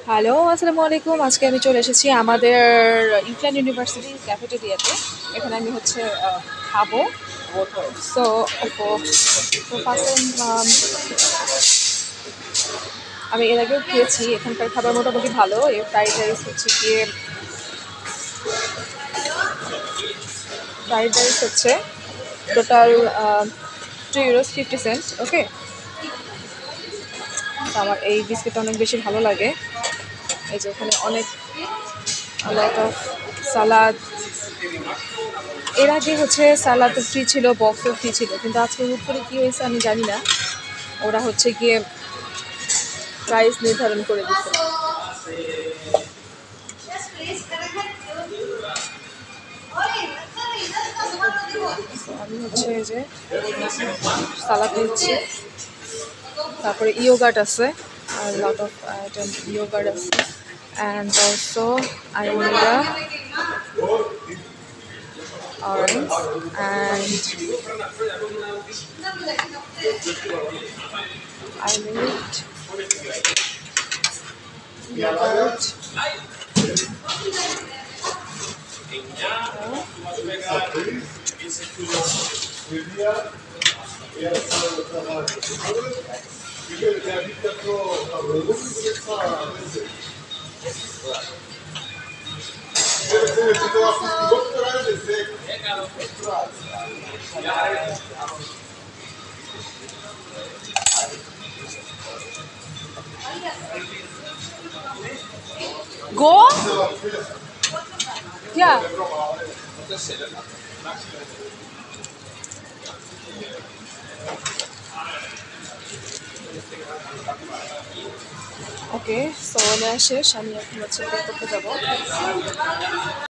Hello, আসসালামু আলাইকুম। আজকে আমি চলে এসেছি আমাদের ইউক্ল্যান্ড ইউনিভার্সিটির ক্যাফেটেরিয়াতে। এখানে আমি হচ্ছে খাবো। সো তো ফার্স্ট টাইম আমি এর আগেও খেয়েছি। এখানকার খাবার মোটামুটি ভালো। এর ফ্রাইড রাইস হচ্ছে টোটাল €2.50। ওকে, তো আমার এই বিস্কিটটা অনেক বেশি ভালো লাগে। এই যে ওখানে অনেক লট অফ সালাদ। এর আগে হচ্ছে সালাদ ফ্রি ছিল, বক্সও ফ্রি ছিল, কিন্তু আজকে হুট করে কী হয়েছে আমি জানি না। ওরা হচ্ছে গিয়ে প্রাইস নির্ধারণ করে দিচ্ছে। আমি হচ্ছে এই যে সালাদ নিচ্ছি, তারপরে ইয়োগার্ট আছে, আর লট অফ আইটেম ইয়োগার্ট আছে, and also I need a orange and I need yogurt. Go? Yeah. Okay, so নেওয়া শেষ। আমি এখন হচ্ছে বের করতে যাবো।